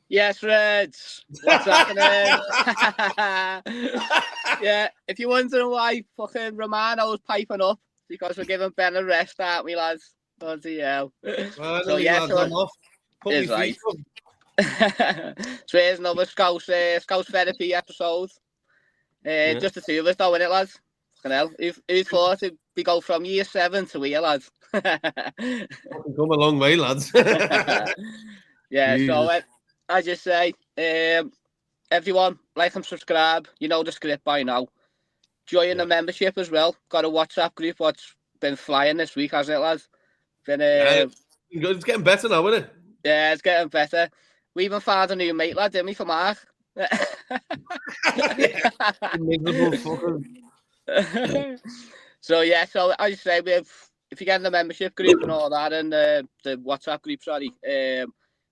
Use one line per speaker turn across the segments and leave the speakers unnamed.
Yes, Reds. What's happening? Yeah, if you're wondering why fucking Romano's piping up, because we're giving Ben a rest, aren't we, lads? Bloody hell.
So yeah, lads, I'm off. Put me
right.
feet up.
So here's another Scouse Therapy episode. Just the two of us, though, innit, lads? Fucking hell. Who thought we go from year 7 to here, lads?
Come a long way, lads.
Yeah, Jesus. So I just say, everyone, like and subscribe. You know the script by now. Join the membership as well. Got a WhatsApp group. What's been flying this week, hasn't it, lads?
It's getting better now, isn't it?
Yeah, it's getting better. We even found a new mate, lad, didn't we, for Marc? So yeah, so I just say, if you get in the membership group and all that, and the WhatsApp group,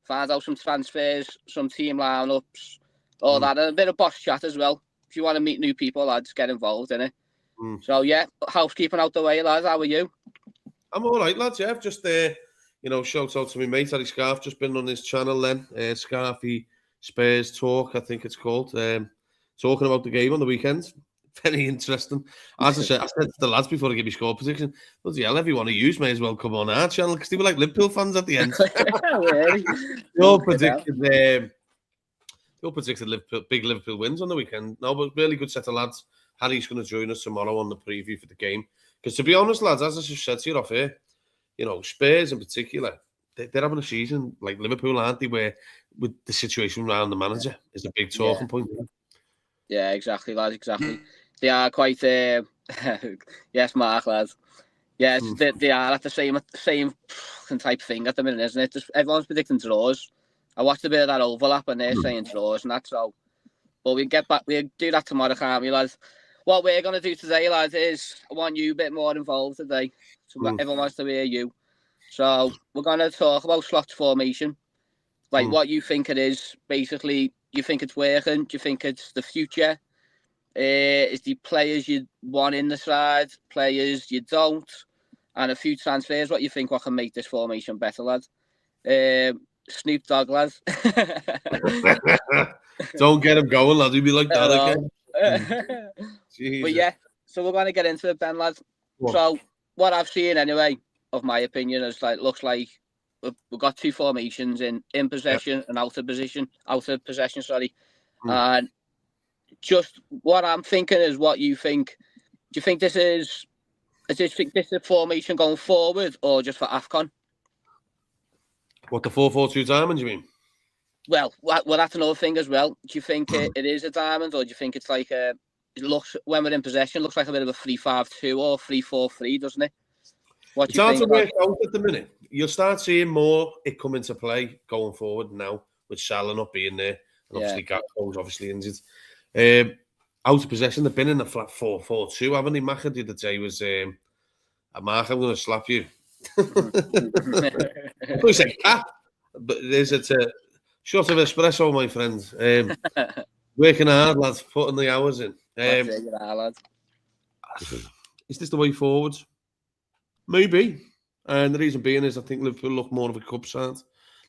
find out some transfers, some team lineups, all that, and a bit of boss chat as well. If you want to meet new people, lads, get involved in it. So yeah, housekeeping out the way, lads. How are you?
I'm all right, lads. Yeah, I've just shout out to my mate Harry Scarf. Just been on his channel then, Scarfy Spurs Talk, I think it's called. Talking about the game on the weekend. Very interesting. As I said to the lads before I give me score prediction, bloody hell, everyone who used may as well come on our channel because they were like Liverpool fans at the end. They all predicted big Liverpool wins on the weekend. No, but really good set of lads. Harry's going to join us tomorrow on the preview for the game. Because to be honest, lads, as I just said to you off here, Spurs in particular, they're having a season like Liverpool, aren't they? Where with the situation around the manager is a big talking point.
Yeah, exactly, lads, exactly. They are quite, yes, Marc, lads. Yes, they are at the same type thing at the minute, isn't it? Just, everyone's predicting draws. I watched a bit of that overlap and they're saying draws and that's all. But we'll do that tomorrow, can't we, lads? What we're going to do today, lads, is I want you a bit more involved today. So everyone wants to hear you. So we're going to talk about slot formation. Like what you think it is, basically. You think it's working? Do you think it's the future? Is the players you want in the side, players you don't? And a few transfers, what you think what can make this formation better, lads? Snoop Dogg, lads.
Don't get him going, lads. He'll be like that
again. But yeah, so we're going to get into it, Ben, lads. So what I've seen anyway, of my opinion, is looks like we've got two formations in possession and out of possession. And just what I'm thinking is what you think. Do you think this is a formation going forward or just for AFCON?
What, the 4-4-2 diamond, you mean?
Well, that's another thing as well. Do you think it is a diamond, or do you think it's like it looks, when we're in possession, looks like a bit of a 3-5-2 or 3-4-3, doesn't it? What do you think?
It's hard to work out at the minute. You'll start seeing more it come into play going forward now, with Salah not being there, and obviously Gakpo's obviously injured. Out of possession, they've been in a flat 4-4-2, haven't they? Maka the other day was, Mark, I'm going to slap you. I said cap, but it's a shot of espresso, my friend. Working hard, lads, putting the hours in. Is this the way forward? Maybe. And the reason being is I think Liverpool look more of a cup side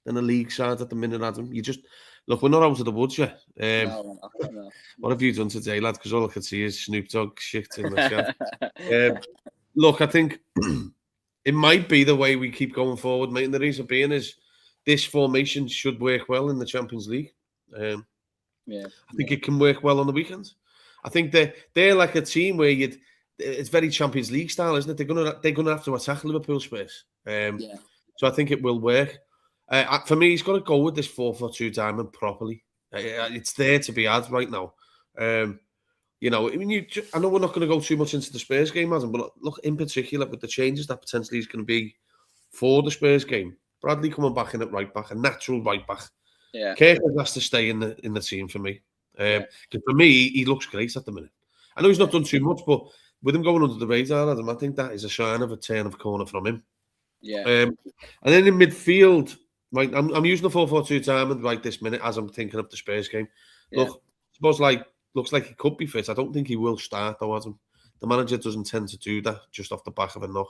than a league side at the minute, Adam. You just look, we're not out of the woods yet. No. What have you done today, lad? Because all I can see is Snoop Dogg shit in the chat. Look, I think it might be the way we keep going forward, mate. And the reason being is this formation should work well in the Champions League. I think it can work well on the weekends. I think they're like a team where it's very Champions League style, isn't it? They're gonna have to attack Liverpool space. So I think it will work. For me, he's got to go with this 4-4-2 diamond properly. It's there to be had right now. I know we're not going to go too much into the Spurs game, Adam, but look, in particular with the changes that potentially is going to be for the Spurs game. Bradley coming back in at right back, a natural right back. Yeah, Kirk has to stay in the team for me. Because for me, he looks great at the minute. I know he's not done too much, but with him going under the radar, Adam, I think that is a sign of a turn of corner from him. Yeah. And then in midfield, right, I'm using the 4-4-2 diamond right this minute as I'm thinking of the Spurs game. Look, looks like he could be fit. I don't think he will start though, Adam. The manager doesn't tend to do that just off the back of a knock.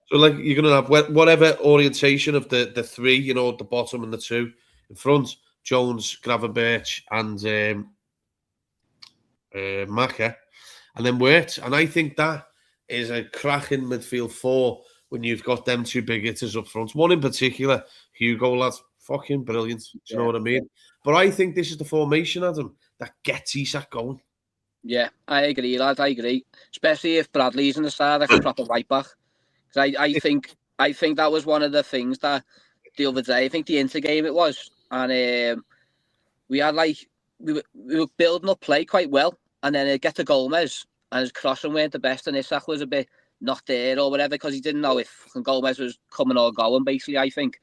So like you're gonna have whatever orientation of the three, the bottom and the two. In front, Jones, Gravenberch, and Maka, and then Wirtz. And I think that is a cracking midfield four when you've got them two big hitters up front. One in particular, Hugo, lads, fucking brilliant. Do you know what I mean? But I think this is the formation, Adam, that gets Isak going.
Yeah, I agree, lads. I agree. Especially if Bradley's in the side, like a proper right back. Because I think that was one of the things that the other day, I think the Inter game it was, and we had we were building up play quite well, and then it get to Gomez, and his crossing weren't the best, and Isak was a bit not there or whatever because he didn't know if Gomez was coming or going. Basically, I think.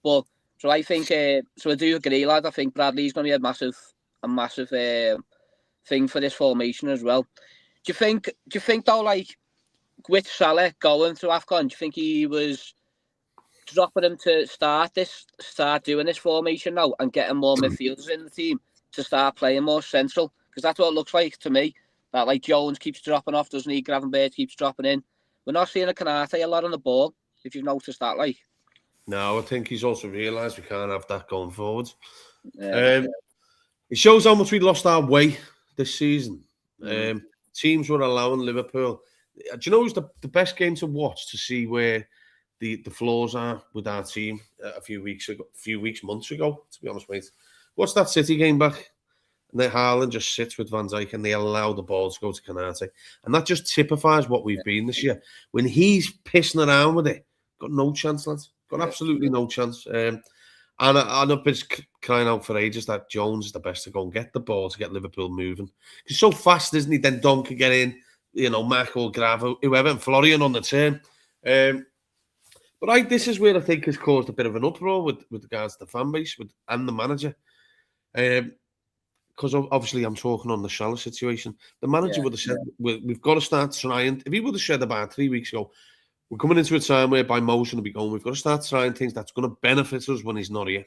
But so I think so I do agree, lad. I think Bradley's going to be a massive thing for this formation as well. Do you think though, like with Salah going through AFCON, do you think he was dropping him to start doing this formation now and getting more midfielders in the team to start playing more central? Because that's what it looks like to me. That like Jones keeps dropping off, doesn't he? Gravenberch keeps dropping in. We're not seeing a Canate a lot on the ball, if you've noticed that, like.
No, I think he's also realised we can't have that going forward.
Yeah.
It shows how much we lost our way this season. Teams were allowing Liverpool. Do you know who's the best game to watch to see where the flaws are with our team months ago, to be honest, mate? What's that City game back? And then Haaland just sits with Van Dijk and they allow the ball to go to Canate. And that just typifies what we've been this year. When he's pissing around with it, got no chance, lads. Got absolutely no chance. And I've been crying out for ages that Jones is the best to go and get the ball to get Liverpool moving. He's so fast, isn't he? Then Don can get in, Mac or Grav, whoever, and Florian on the turn. But this is where I think has caused a bit of an uproar with regards to the fan base and the manager. Because obviously I'm talking on the Salah situation. The manager would have said, we've got to start trying. If he would have said about 3 weeks ago, we're coming into a time whereby Mo's going to be going, we've got to start trying things that's going to benefit us when he's not here.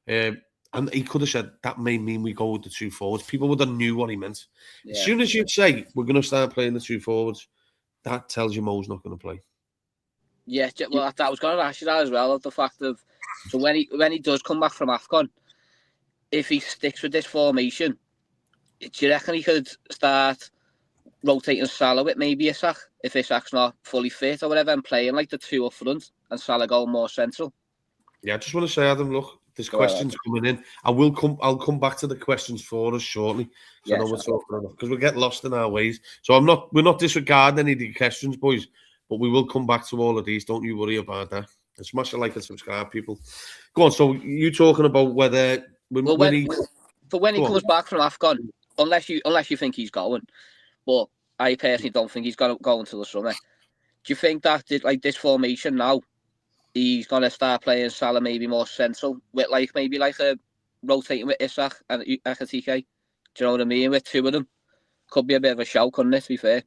And he could have said, that may mean we go with the two forwards. People would have knew what he meant. Yeah. As soon as you'd say, we're going to start playing the two forwards, that tells you Mo's not going to play.
Yeah, well, I was going to ask you that as well, of the fact of, so when he does come back from AFCON, if he sticks with this formation, do you reckon he could start rotating Salah with maybe Isak, if Isak's not fully fit or whatever, and playing like the two up front and Salah going more central?
Yeah, I just want to say, Adam, look, there's questions coming in. I'll come back to the questions for us shortly. So I know we're talking about, because we'll get lost in our ways. So we're not disregarding any of the questions, boys, but we will come back to all of these. Don't you worry about that. And smash a like and subscribe, people. Go on. So you talking about whether when he comes
back from AFCON, unless you think he's going, but I personally don't think he's going to go until the summer. Do you think that this formation now, he's going to start playing Salah maybe more central with maybe a rotating with Isak and Ekitike? Do you know what I mean? With two of them, could be a bit of a shout, couldn't it? To be fair,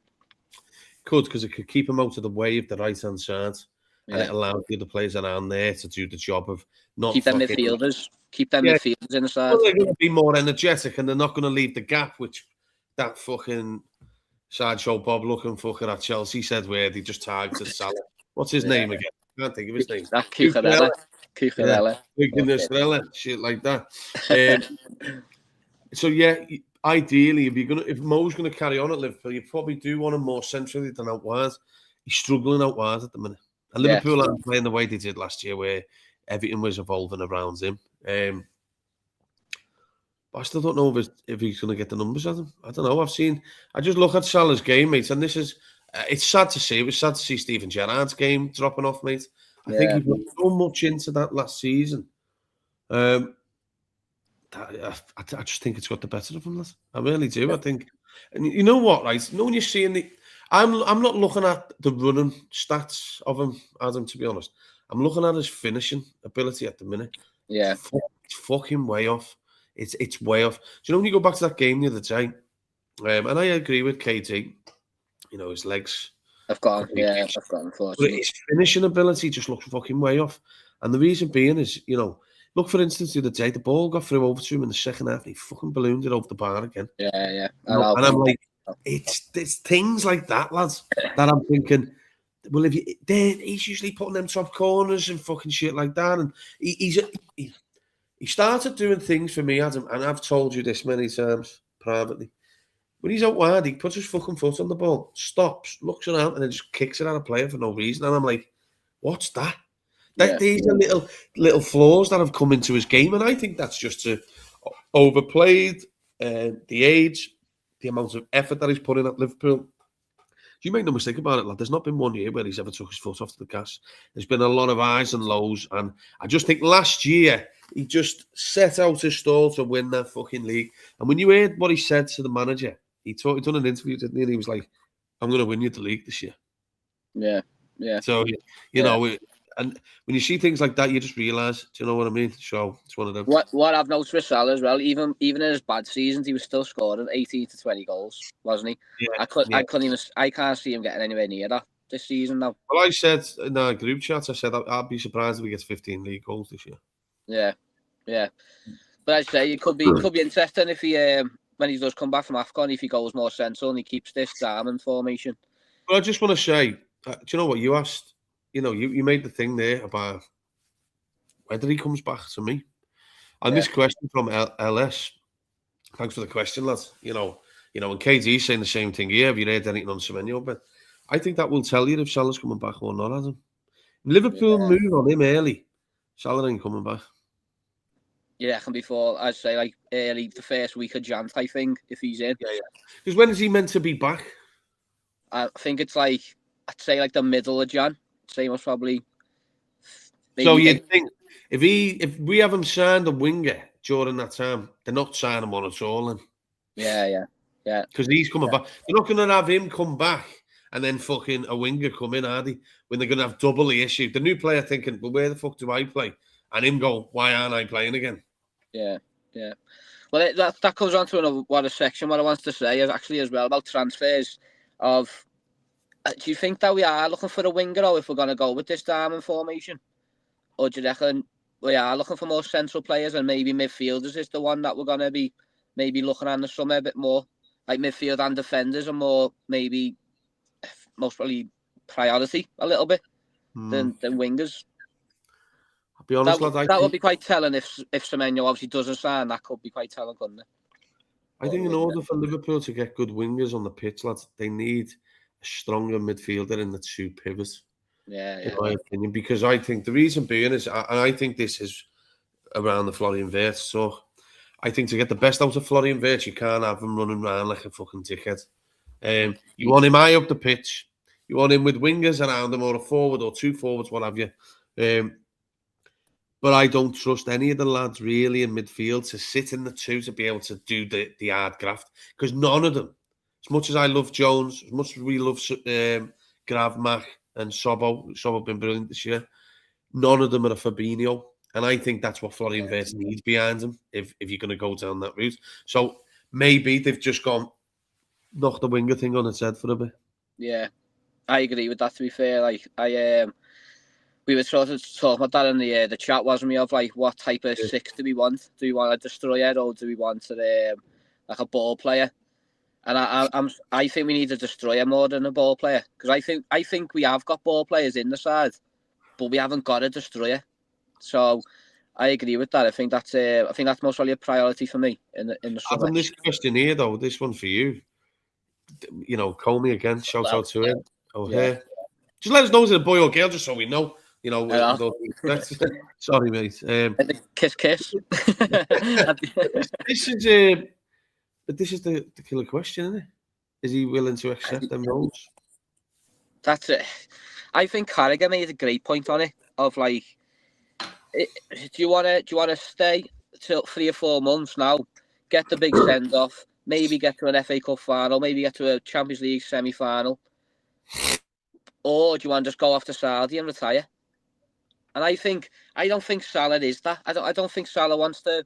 could, because it could keep him out of the way of the right hand side, and it allows the other players around there to do the job of not
keep them midfielders. Keep them midfielders in the side.
Well, they're going to be more energetic, and they're not going to leave the gap, which that fucking sideshow Bob looking fucker at Chelsea said, where they just targeted Salah. What's his name again? I can't think of his name.
That Cucurella.
Shit like that. So ideally, if Mo's going to carry on at Liverpool, you probably do want him more centrally than out wide. He's struggling out wide at the minute, and Liverpool aren't playing the way they did last year, where everything was evolving around him. But I still don't know if he's going to get the numbers at him. I don't know. I just look at Salah's game, mate, and this is, it's sad to see. It was sad to see Steven Gerrard's game dropping off, mate. I think he put so much into that last season. I just think it's got the better of him. I really do. Yeah. I think, and you know what, right? When you're seeing I'm not looking at the running stats of him, Adam, to be honest. I'm looking at his finishing ability at the minute.
Yeah.
It's fucking way off. It's way off. Do you know when you go back to that game the other day? And I agree with KT. His legs
have gone. Yeah, I've gone. Unfortunately,
but his finishing ability just looks fucking way off. And the reason being is, look, for instance, the other day the ball got through over to him in the second half, and he fucking ballooned it over the bar again.
Yeah.
And I'm like, it's things like that, lads, that I'm thinking. Well, he's usually putting them top corners and fucking shit like that, and He started doing things for me, Adam, and I've told you this many times privately. When he's out wide, he puts his fucking foot on the ball, stops, looks around, and then just kicks it at a player for no reason. And I'm like, what's that?
Yeah.
These are little flaws that have come into his game, and I think that's just overplayed, the age, the amount of effort that he's put in at Liverpool. You make no mistake about it, lad. There's not been one year where he's ever took his foot off the gas. There's been a lot of highs and lows, and I just think last year he just set out his stall to win that fucking league. And when you heard what he said to the manager, he done an interview, didn't he? And he was like, "I'm going to win you the league this year."
Yeah, yeah.
So you know, and when you see things like that, you just realise. Do you know what I mean? So it's one of them.
What I've noticed with Salah as well, even in his bad seasons, he was still scoring 18 to 20 goals, wasn't he? Yeah, I can't see him getting anywhere near that this season now.
Well, I said in our group chat, I said I'd be surprised if he gets 15 league goals this year.
Yeah. But I say it could be interesting if he when he does come back from AFCON, if he goes more central and he keeps this diamond formation.
But I just want to say, do you know what you asked? You know, you made the thing there about whether he comes back to me. And this question from LS, thanks for the question, lads. You know, and KD's saying the same thing here. Have you heard anything on Semenyo? But I think that will tell you if Salah's coming back or not, Adam. Liverpool move on him early. Salah ain't coming back.
Yeah, can before I'd say like early the first week of Jan type thing if he's in.
Yeah. Because when is he meant to be back?
I think it's like I'd say like the middle of Jan. Say most probably.
So you think if we have him signed a winger during that time, they're not signing one at all, then?
Yeah.
Because he's coming back. They're not going to have him come back and then fucking a winger come in, are they? When they're going to have double the issue. The new player thinking, well, where the fuck do I play? And him go, why aren't I playing again?
Yeah. Well, that comes on to another section. What I want to say is actually as well about transfers. Do you think that we are looking for a winger, or if we're going to go with this diamond formation, or do you reckon we are looking for more central players and maybe midfielders is the one that we're going to be maybe looking at in the summer a bit more, like midfield and defenders are more maybe most probably priority a little bit than wingers.
I'll be honest,
that would be quite telling if Semenyo obviously doesn't sign. That could be quite telling, couldn't it?
I think in order for Liverpool to get good wingers on the pitch, lads, they need a stronger midfielder in the two pivots. In my opinion, because I think the reason being is, and I think this is around the Florian Wirtz. So I think to get the best out of Florian Wirtz, you can't have him running around like a fucking dickhead. You want him high up the pitch. You want him with wingers around him, or a forward or two forwards, what have you. But I don't trust any of the lads really in midfield to sit in the two to be able to do the hard graft, because none of them, as much as I love Jones, as much as we love Grav, Mac and Sobo have been brilliant this year, none of them are a Fabinho. And I think that's what Florian Wirtz needs behind him if you're going to go down that route. So maybe they've just knocked the winger thing on its head for a bit. Yeah,
I agree with that, to be fair. Like, we were sort of talking about that in the chat, wasn't we, of like what type of six do we want? Do we want a destroyer, or do we want like a ball player? And I think we need a destroyer more than a ball player, because I think we have got ball players in the side, but we haven't got a destroyer. So I agree with that. I think that's most probably a priority for me in the summer.
Having this question here though, this one for you. You know, call me again. Shout out to him. Here. Just let us know if it's a boy or girl, just so we know. You know, sorry, mate.
Kiss.
This is the killer question, isn't it? Is he willing to accept them roles?
That's it. I think Carragher made a great point on it. Of like, do you want to stay till 3 or 4 months now, get the big send off, maybe get to an FA Cup final, maybe get to a Champions League semi final, or do you want to just go off to Saudi and retire? And I don't think Salah is that. I don't think Salah wants to.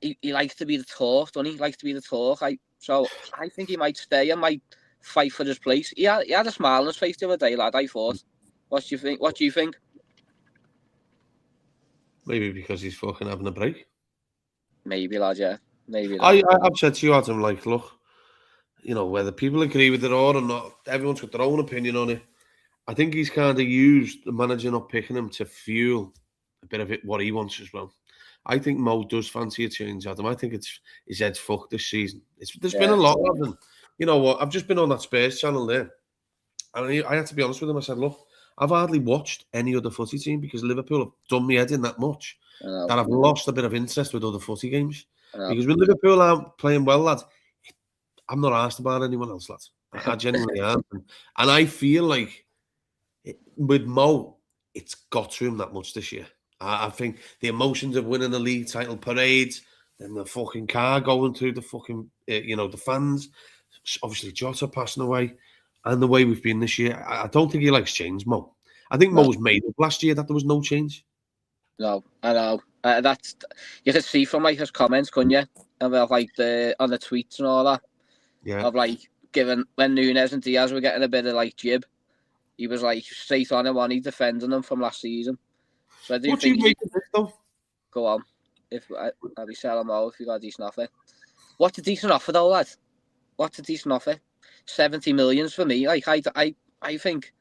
He likes to be the talk, doesn't he? He likes to be the talk. So I think he might stay and might fight for his place. He had a smile on his face the other day, lad. I thought. What do you think?
Maybe because he's fucking having a break.
Maybe, lad. Yeah. Maybe.
I've said to you, Adam, like, look, you know, whether people agree with it or not, everyone's got their own opinion on it. I think he's kind of used the manager not picking him to fuel a bit of it, what he wants as well. I think Mo does fancy a change, Adam. I think his head's fucked this season. There's been a lot of them. You know what? I've just been on that Spurs channel there, and I had to be honest with him. I said, look, I've hardly watched any other footy team because Liverpool have done me head in that much that I've lost a bit of interest with other footy games. Because when Liverpool aren't playing well, lads, I'm not asked about anyone else, lads. I genuinely am. And I feel like with Mo, it's got to him that much this year. I think the emotions of winning the league title parades, then the fucking car going through the fucking, the fans, obviously Jota passing away, and the way we've been this year, I don't think he likes change, Mo. I think Mo was made up last year that there was no change.
No, I know. That's you could see from like his comments, couldn't you? About like on the tweets and all that.
Yeah.
Of like given when Núñez and Diaz were getting a bit of like jib, he was like straight on him, he defending them from last season. So I do
what
think.
Do you make of this, though?
Go on. If I'll be selling Mo if you got a decent offer. What's a decent offer though, lad? What's a decent offer? 70 million for me. Like I think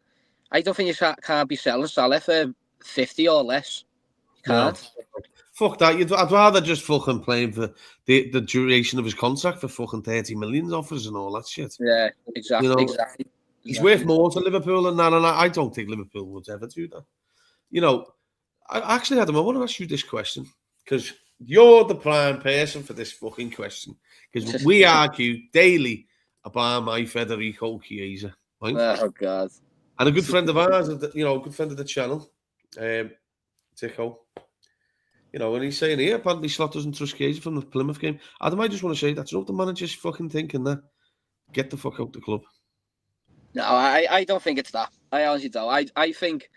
I don't think you can't be selling Salah for 50 or less. You can't.
No. Fuck that. I'd rather just fucking play him for the duration of his contract for fucking 30 million offers and all that shit.
Yeah, exactly. You know, exactly.
He's worth more to Liverpool than that, and I don't think Liverpool would ever do that. You know, I actually, Adam, I want to ask you this question because you're the prime person for this fucking question because we argue daily about my Federico Chiesa. Right?
Oh, God.
And a good friend of ours, a good friend of the channel, Tico, and he's saying here, apparently Slot doesn't trust Chiesa from the Plymouth game. Adam, I just want to say that's not the manager's fucking thinking that. Get the fuck out the club.
No, I don't think it's that. I honestly don't. I think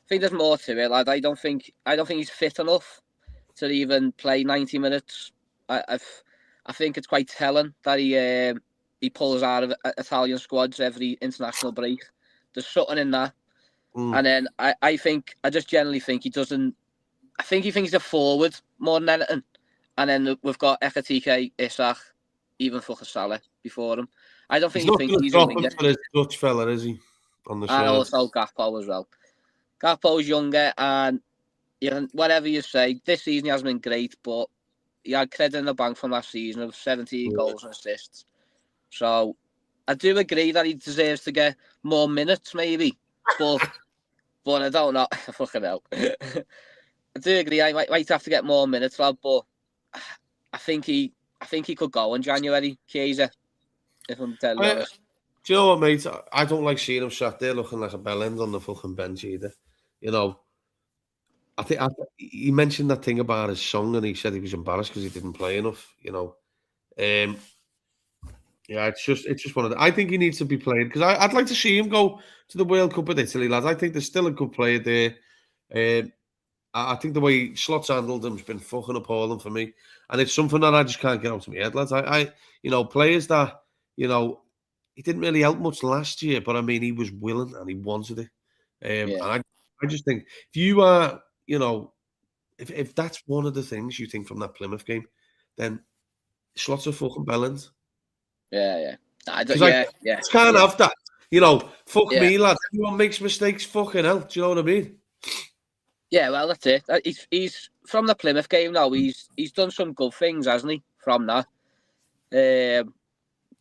there's more to it, lad. I don't think he's fit enough to even play 90 minutes. I think it's quite telling that he pulls out of Italian squads every international break. There's something in that. And then I just generally think he doesn't. I think he thinks he's a forward more than anything. And then we've got Ekatike, Isak, even fucking Salah before him. I don't think he thinks he's a winger.
For his Dutch fella, is he? On the show.
And also Gakpo as well. Gakpo's younger, and whatever you say, this season he hasn't been great, but he had credit in the bank from last season of 17 goals and assists. So I do agree that he deserves to get more minutes, maybe, but I don't know. Fucking hell. I do agree. I might have to get more minutes, lad, but I think he could go in January, Chiesa. If I'm telling you honest.
Do you know what, mate? I don't like seeing him sat there looking like a bellend on the fucking bench either. I think he mentioned that thing about his song, and he said he was embarrassed because he didn't play enough. Yeah, it's just one of the. I think he needs to be played because I'd like to see him go to the World Cup with Italy, lads. I think there's still a good player there. I think the way Slot's handled him's been fucking appalling for me, and it's something that I just can't get out of my head, lads. Players that he didn't really help much last year, but I mean he was willing and he wanted it. And I just think if you are, if that's one of the things you think from that Plymouth game, then Slot's a fucking bellend.
Yeah. I
can't have that. Fuck me, lad. Everyone makes mistakes. Fucking hell. Do you know what I mean?
Yeah, well, that's it. He's from the Plymouth game now. He's done some good things, hasn't he? From that.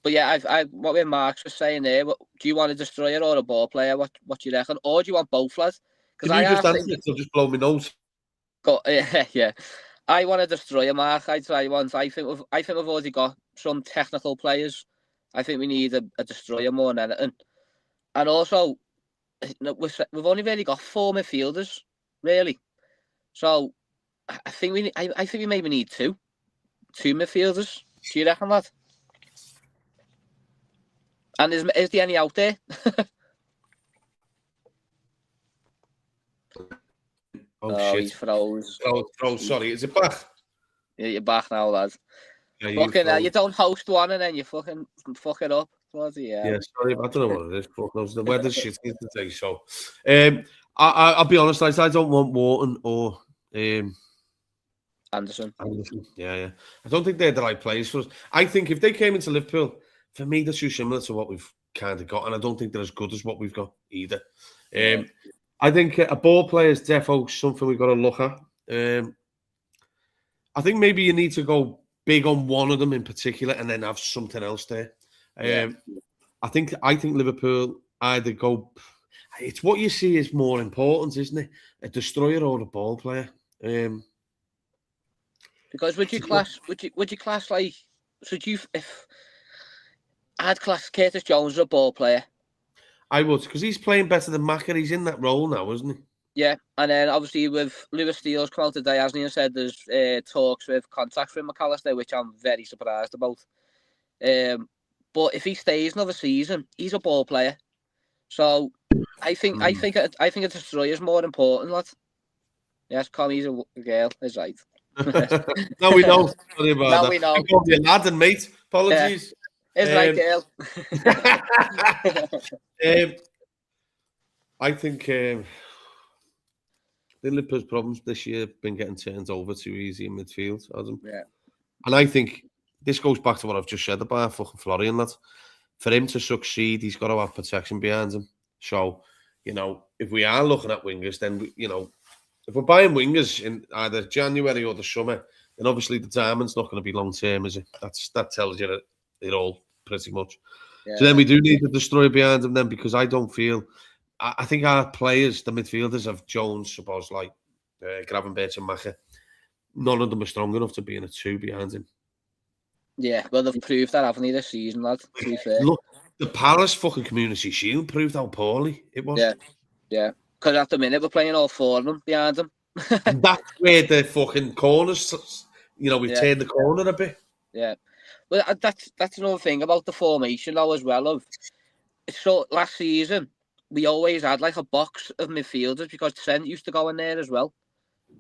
But yeah, what with Mark was saying there. Do you want a destroyer or a ball player? What do you reckon? Or do you want both, lads?
Because you just answer it, so just blow me nose.
Yeah. I want a destroyer, Mark. I try once. I think we've already got some technical players. I think we need a destroyer more than anything. And also, we've only really got 4 midfielders, really. So I think we maybe need two midfielders. Do you reckon, lad? And is there any out there?
Shit.
He's froze.
Sorry, is it back?
Yeah, you're back now, lad.
Yeah,
you don't host one and then you fucking fuck it up.
Yeah, sorry, I don't know what it is. Fuck knows. The weather's shit today, so I'll be honest, I don't want Wharton or
Anderson.
Yeah. I don't think they're the right players for us. I think if they came into Liverpool, for me, they're too similar to what we've kind of got, and I don't think they're as good as what we've got either. I think a ball player is defo something we've got to look at. I think maybe you need to go big on one of them in particular and then have something else there. I think Liverpool either go. It's what you see is more important, isn't it? A destroyer or a ball player.
Because would you class like, should you, if I'd class Curtis Jones as a ball player?
I would, because he's playing better than Macca. He's in that role now, isn't he?
Yeah, and then obviously with Lewis Steele's come out today, hasn't he, and said there's talks with contracts with McAllister, which I'm very surprised about. But if he stays another season, he's a ball player. So I think a destroyer is more important, lad. Yes, Commie's a girl, is right.
No, we know. Sorry about
now
that.
we know.
You your lad and mate. Apologies.
Is right, girl.
I think the Liverpool's problems this year have been getting turned over too easy in midfield, Adam.
Yeah.
And I think this goes back to what I've just said about fucking Florian, lad. For him to succeed, he's got to have protection behind him. So, if we are looking at wingers, then, if we're buying wingers in either January or the summer, then obviously the diamond's not going to be long-term, is it? That tells you it all pretty much. Yeah. So then we do need to destroy behind him then, because I don't feel... I think our players, the midfielders of Jones, Szoboszlai, Gravenberch and Macca, none of them are strong enough to be in a two behind him.
Yeah, well, they've proved that, haven't they, this season, lad, to be fair.
Look, the Palace fucking Community Shield proved how poorly it was.
Yeah. Because at the minute, we're playing all four of them behind them.
And that's where the fucking corners, we've turned the corner a bit.
Yeah. Well, that's another thing about the formation, though, as well. So, last season, we always had, like, a box of midfielders because Trent used to go in there as well.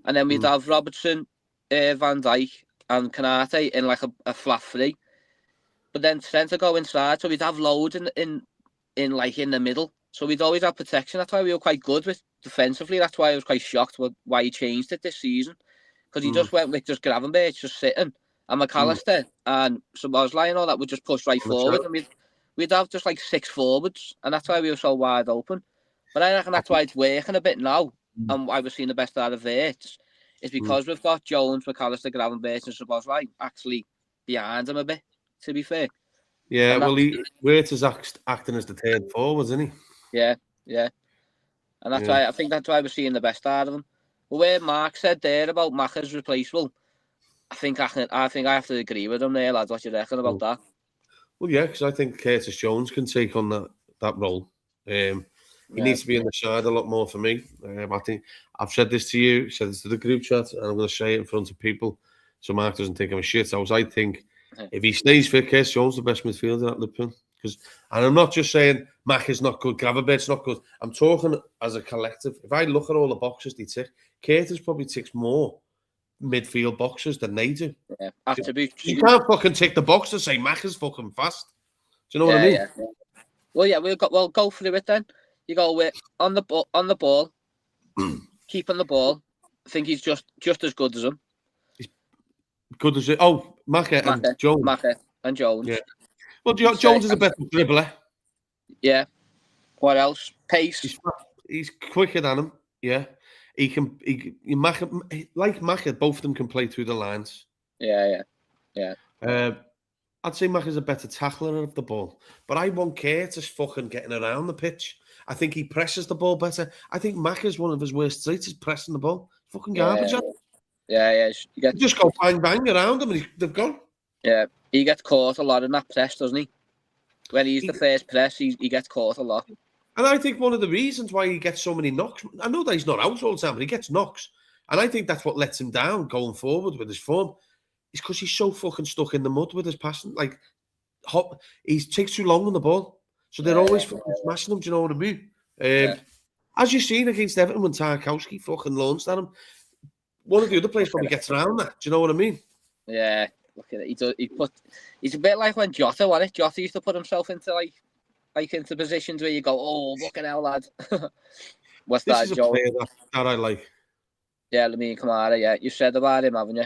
And then we'd have Robertson, Van Dijk, and Kanate in, like, a flat three. But then Trent would go inside, so we'd have loads in the middle. So we'd always have protection. That's why we were quite good with defensively. That's why I was quite shocked with why he changed it this season. Because he just went with just Gravenberch just sitting, and McAllister and Szoboszlai and all that would just push right forward. And we'd have just like 6 forwards. And that's why we were so wide open. But I reckon that's why it's working a bit now. And why we're seeing the best out of Wirtz is because we've got Jones, McAllister, Gravenberch and Szoboszlai actually behind him a bit, to be fair.
Yeah, well, Wirtz is acting as the third forward, isn't he?
Yeah. And that's why I think that's why we're seeing the best out of him. But where Mark said there about Macca's replaceable, I think I have to agree with him there, lads. What you reckon about that?
Well, yeah, because I think Curtis Jones can take on that role. He needs to be in the side a lot more for me. I think I've said this to you, said this to the group chat, and I'm going to say it in front of people so Mark doesn't think I'm a shit house. I think if he stays fit, Curtis Jones is the best midfielder at Liverpool. And I'm not just saying Mac is not good, Gravenberch's not good. I'm talking as a collective. If I look at all the boxes they tick, Curtis probably ticks more midfield boxes than they do.
Yeah,
you can't fucking tick the box to say Mac is fucking fast. Do you know what I mean?
Yeah. Well, yeah, we'll go through it then. You go with on the ball, keeping the ball. I think he's just as good as him. He's
good as it. Oh, Macca and Jones.
Macca and Jones.
Yeah. Well, Jones is a better dribbler.
Yeah. What else? Pace.
He's quicker than him. Yeah. Macca, like Macca, both of them can play through the lines.
Yeah.
I'd say Macca's a better tackler of the ball, but I want Curtis fucking getting around the pitch. I think he presses the ball better. I think Macca's one of his worst traits is pressing the ball. Fucking garbage.
Yeah.
You just go bang around him and they've gone.
Yeah. He gets caught a lot in that press, doesn't he? When he's the first press, he gets caught a lot.
And I think one of the reasons why he gets so many knocks, I know that he's not out all the time, but he gets knocks. And I think that's what lets him down going forward with his form. Is because he's so fucking stuck in the mud with his passing. Like, he takes too long on the ball. So they're always fucking smashing him, do you know what I mean? As you've seen against Everton when Tarkowski fucking launched at him, one of the other players probably gets around that. Do you know what I mean?
Yeah. Look at it. He's a bit like when Jota won it. Jota used to put himself into like into positions where you go, oh, fucking hell, lad. What's
this
that, Joe?
That I like.
Yeah, Lamine Kamara. Yeah, you said about him, haven't you?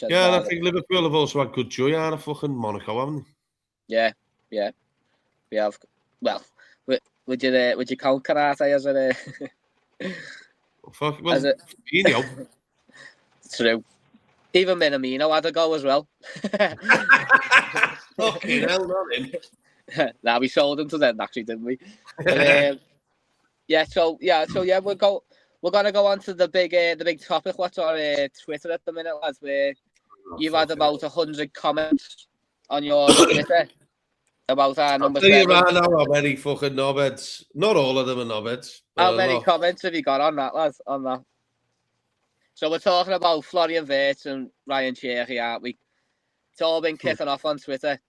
Yeah, and I think Liverpool have also had good joy out of fucking Monaco, haven't
they? Yeah. We have. Well, would you count Karate as a?
Well, True.
Even Minamino had a go as well.
Fucking hell, not him.
Nah, we sold him to them actually, didn't we? But, we're gonna go on to the big topic. What's on Twitter at the minute, lads? Where you've had about 100 comments on your Twitter about our number 7.
You right now how many fucking knobheads. Not all of them are knobheads.
How many comments have you got on that, lads? On that. So we're talking about Florian Wirtz and Ryan Cherki, aren't we? It's all been kicking off on Twitter.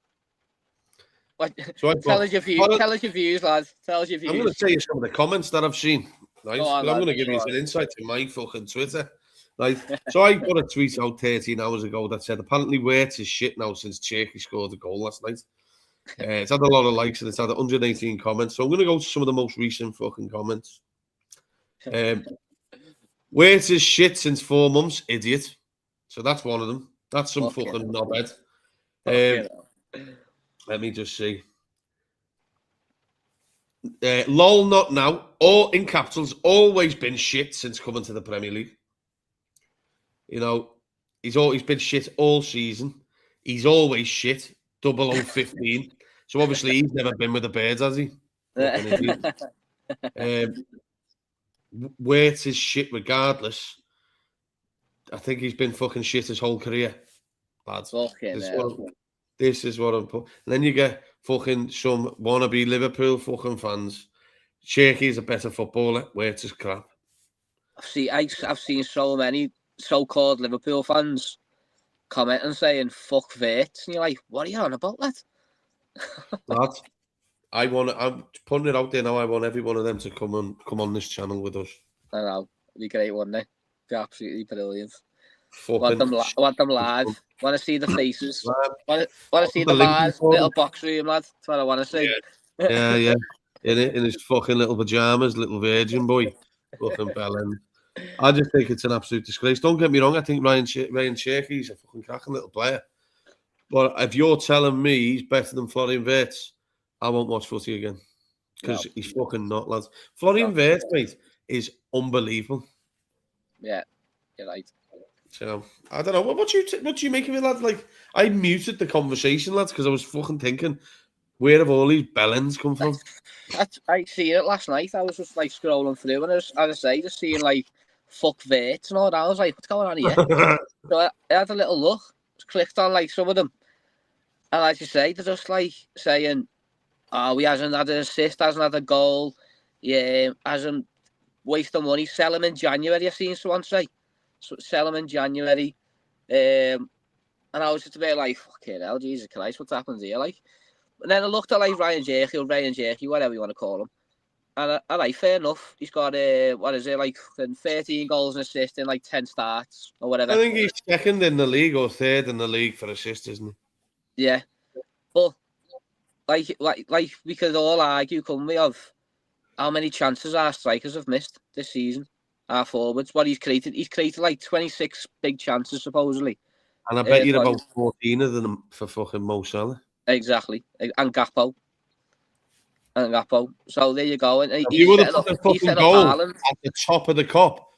Tell us your views, lads. Tell us your views.
I'm going to tell you some of the comments that I've seen. Right?
I'm
going to give you an insight to my fucking Twitter. Right? So I put a tweet out 13 hours ago that said, apparently Wirtz is shit now since Cherki scored a goal last night. It's had a lot of likes and it's had 118 comments. So I'm going to go to some of the most recent fucking comments. Wirtz is shit since 4 months, idiot. So that's one of them. That's some fucking knobhead. Let me just see. Lol, not now. All in capitals, always been shit since coming to the Premier League. You know, he's been shit all season. He's always shit. 0015. So obviously he's never been with the Birds, has he? Wirtz is shit regardless. I think he's been fucking shit his whole career, lads. This is what I'm putting. And then you get fucking some wannabe Liverpool fucking fans. Cherki's a better footballer. Wirtz is crap.
I've seen so many so-called Liverpool fans comment and saying fuck Wirtz, and you're like, what are you on about, lad?
Lad, I'm putting it out there now. I want every one of them to come on this channel with us.
I know, it'd be great, wouldn't it? Be absolutely brilliant. Want them live. Want to see the faces. Want to see the bars, little box room, lad. That's what I want to see.
Yeah. In his fucking little pajamas, little virgin boy, fucking bellend. I just think it's an absolute disgrace. Don't get me wrong. I think Ryan Cherki's a fucking cracking little player. But if you're telling me he's better than Florian Wirtz, I won't watch footy again because he's fucking not, lads. Florian Wirtz, mate, is unbelievable.
Yeah, you're right.
So I don't know. What do you make of it, lads? Like, I muted the conversation, lads, because I was fucking thinking, where have all these bellends come from?
I seen it last night. I was just like scrolling through, and as I say, just seeing like fuck Wirtz and all that. I was like, what's going on here? So I had a little look, clicked on like some of them, and as you say, they're just like saying, "Oh, he hasn't had an assist, hasn't had a goal, hasn't wasted money, sell him in January." I've seen someone say, "Sell him in January," and I was just a bit like, "Fucking hell, Jesus Christ, what's happened here?" Like. And then I looked at like Ryan Cherki, whatever you want to call him. And I like, fair enough. He's got, 13 goals and assists in like 10 starts or whatever.
I think he's second in the league or third in the league for assists, isn't he?
Yeah. But like we could all argue, couldn't we, of how many chances our strikers have missed this season, our forwards, what he's created. He's created like 26 big chances, supposedly.
And I bet you're about 14 of them for fucking Mo Salah.
Exactly, and Gakpo. So there you go. And
you would have put the fucking goal at the top of the cup.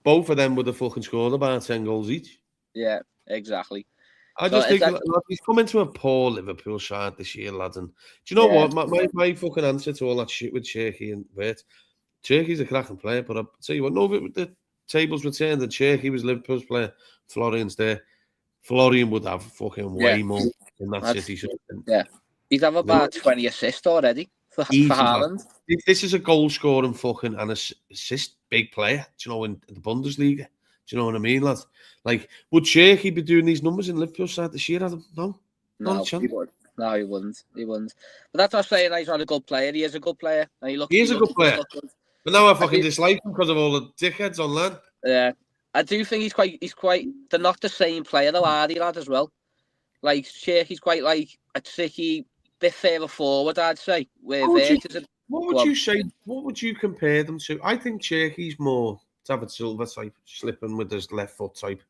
Both of them would have fucking scored about 10 goals each.
Yeah, exactly.
I just think he's come into a poor Liverpool side this year, lads. And do you know what? My fucking answer to all that shit with Cherki and Wirtz, Cherki's a cracking player, but I'll tell you what, no, the tables were turned and Cherki was Liverpool's player. Florian's there. Florian would have fucking way more in that City.
Yeah. He'd have about 20 assists already for Haaland.
This is a goal-scoring fucking and assist big player, do you know, in the Bundesliga. Do you know what I mean, lads? Like, would Cherki be doing these numbers in Liverpool side this year, Adam? No,
he wouldn't. No, he wouldn't. But that's what I'm saying. He's not a good player. He is a good player. And he
is a good player. But now I fucking dislike him because of all the dickheads online.
Yeah. I do think he's quite. They're not the same player though, are they, lad, as well? Like Cherki's quite like a tricky bit further forward, I'd say. What
would you say? What would you compare them to? I think Cherki's more David Silva type, slipping with his left foot type.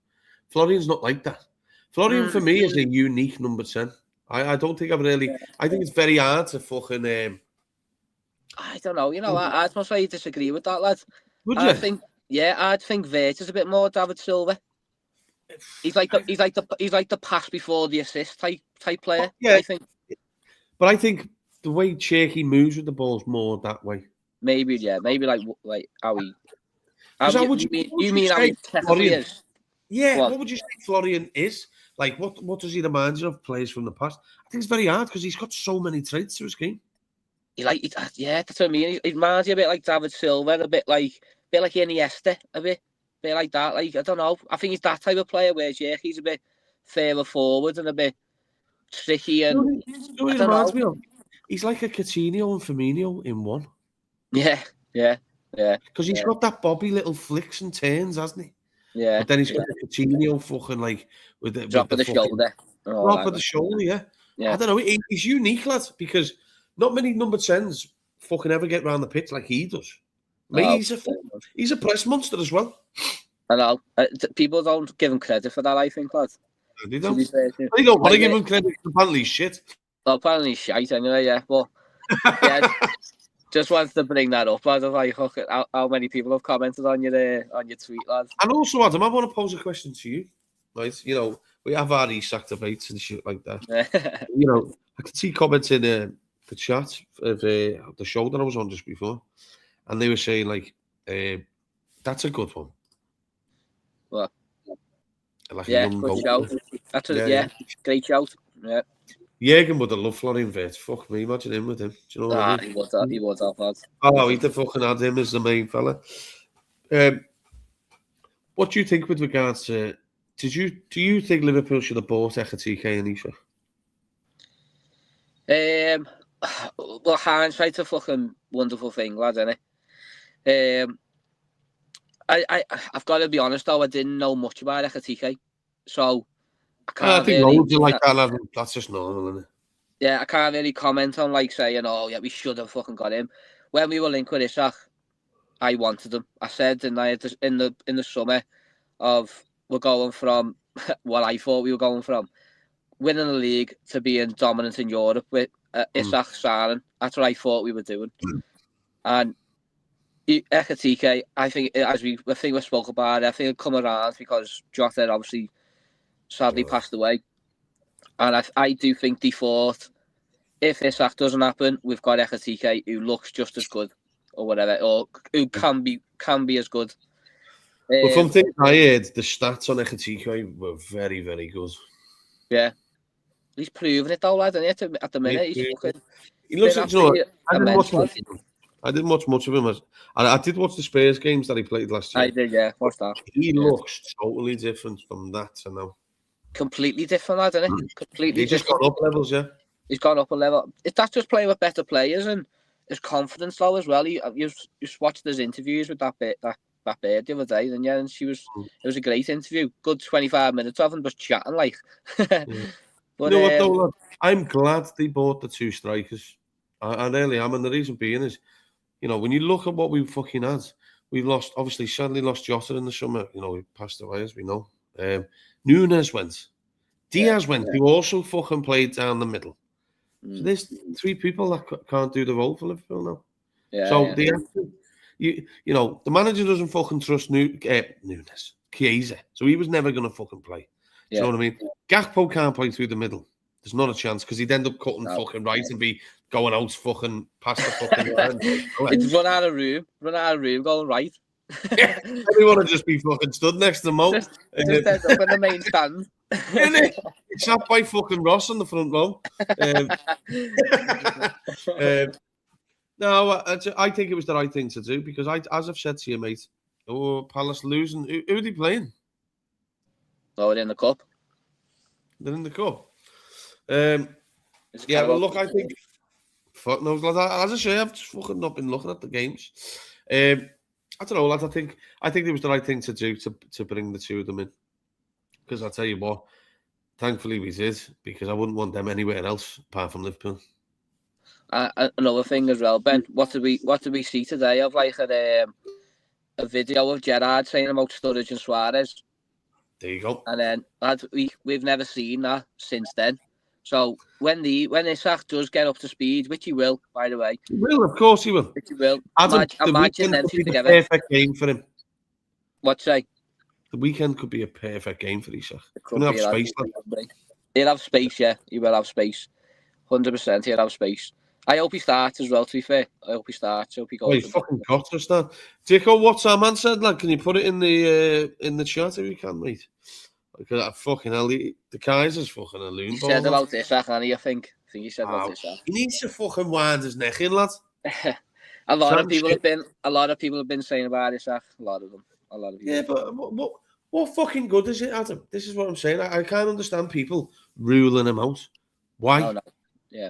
Florian's not like that. Florian for me is a unique number 10. I don't think I've really. I think it's very hard to fucking.
I don't know. You know, I must say disagree with that, lad.
Would you?
I'd think Wirtz is a bit more David Silva. He's like the pass before the assist type player.
Yeah,
I think.
But I think the way Cherki moves with the ball is more that way.
Maybe like how he. You mean how
say
he technically is?
Yeah, what would you say Florian is? Like, what does he remind you of players from the past? I think it's very hard because he's got so many traits to his game.
That's what I mean. He reminds you a bit like David Silva, a bit like Iniesta, a bit like that. Like, I don't know. I think he's that type of player where he's a bit further forward and a bit tricky. And
he reminds me of? He's like a Coutinho and Firmino in one.
Yeah.
Because he's got that bobby little flicks and turns, hasn't he?
Yeah.
But then he's got the Coutinho fucking like with the
drop of the shoulder.
Drop of the shoulder, yeah. I don't know. He's unique, lad, because not many number 10s fucking ever get around the pitch like he does. No. He's a press monster as well.
I know. People don't give him credit for that, I think, lad.
They don't. They don't want to give him credit. Apparently he's shit.
Well, apparently he's shite anyway, yeah. But, yeah, just wanted to bring that up, lad. Like, how many people have commented on your tweet, lad.
And also, Adam, I want to pose a question to you. Right? You know, we have our Isak debates and shit like that. You know, I could see comments in the chat of the show that I was on just before, and they were saying like, "That's a good one."
What?
Like
good shout. That's great shout. Yeah.
Jürgen would have loved Florian Wirtz. Fuck me, imagine him with him. Do you know what I mean?
He would have, lad.
Oh, he'd have fucking had him as the main fella. What do you think with regards to? Do you think Liverpool should have bought Cherki and Isak?
Well, hindsight's a fucking wonderful thing, lad, isn't it? I've got to be honest though, I didn't know much about Cherki, so I
think loads are like that, lad. That's just normal, isn't it?
Yeah, I can't really comment on like saying, "Oh, yeah, we should have fucking got him." When we were linked with Isak, I wanted him. I said in the summer of we're going from what I thought we were going from winning the league to being dominant in Europe with Isak signing. That's what I thought we were doing. And Cherki, I think we spoke about it, I think it'd come around because Jota obviously sadly passed away. And I do think they thought if Isak doesn't happen, we've got Cherki who looks just as good or whatever, or who can be as good.
Well, from things I heard, the stats on Cherki were very, very good.
Yeah. He's proven it though, lad, isn't he? At the minute,
he looks like, I didn't watch much of him. I did watch the Spurs games that he played last year.
I did, yeah. What's that?
He looks totally different from that to now.
Completely different, lad, isn't it? Completely
He just got up levels, yeah.
He's gone up a level. That's just playing with better players and his confidence though as well. You watched his interviews with that bird the other day, and yeah, and it was a great interview. Good 25 minutes of him just chatting like. But,
you know what though, lad? I'm glad they bought the two strikers. I really am, and the reason being is, you know, when you look at what we fucking had, we've sadly lost Jota in the summer. You know, he passed away, as we know. Nunes went. Diaz went, who also fucking played down the middle. So there's three people that can't do the role for Liverpool now.
Yeah,
so they have to, you know, the manager doesn't fucking trust Nunes, Chiesa. So he was never going to fucking play. You know what I mean? Gakpo can't play through the middle. There's not a chance because he'd end up cutting fucking right and be going out fucking past the fucking line.
It's run out of room, going right.
Everyone would just be fucking stood next to Mo.
Just end up in the main stand.
It's sat by fucking Ross on the front row. No, I think it was the right thing to do because as I've said to you, mate, Palace losing. Who are they playing?
Oh, they're in the cup.
They're in the cup. Yeah, well, look, I think. Fuck knows, lad. As I say, I've just fucking not been looking at the games. I don't know, lad. I think it was the right thing to do to bring the two of them in. Because I'll tell you what, thankfully we did, because I wouldn't want them anywhere else apart from Liverpool.
Another thing as well, Ben. What did we see today of like a video of Gerrard saying about Sturridge and Suarez?
There you go.
And then we've never seen that since then. So when Isak does get up to speed, which he will, by the way.
He will, of course he will.
Which he will.
Adam,
Imagine them two
the
together.
perfect game for him.
What say?
the weekend could be a perfect game for Isak.
It
He'll have space.
He'll have space, yeah. He will have space. 100%, he'll have space. I hope he starts as well, to be fair. I hope he starts. I hope he goes.
Well, he fucking got to start. Dico, what's our man said, lad? Can you put it in the chat if you can, mate? Because I fucking hell, the Kaiser's fucking a loon.
He said about this, I think he said about this.
He needs to fucking wind his neck in, lad.
a lot of people have been saying about this, a lot of people.
Yeah, but what fucking good is it, Adam? This is what I'm saying. I can't understand people ruling him out. Why?
No. Yeah.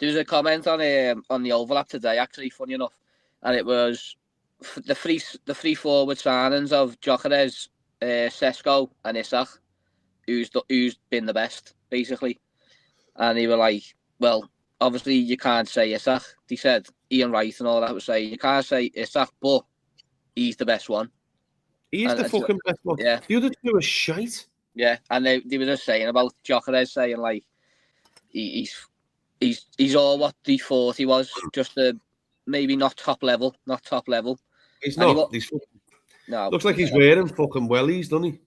There was a comment on the overlap today, actually, funny enough, and it was the three forward signings of Gyökeres, Sesko, and Isak, who's been the best, basically. And they were like, well, obviously you can't say Isak. They said Ian Wright and all that would say you can't say Isak, but he's the best one.
He's the fucking best one.
Yeah.
The other two are shite.
Yeah, and they were just saying about Gyökeres, saying like he's all what they thought he was, just maybe not top level.
He's not.
No.
Looks like he's wearing fucking wellies, doesn't he?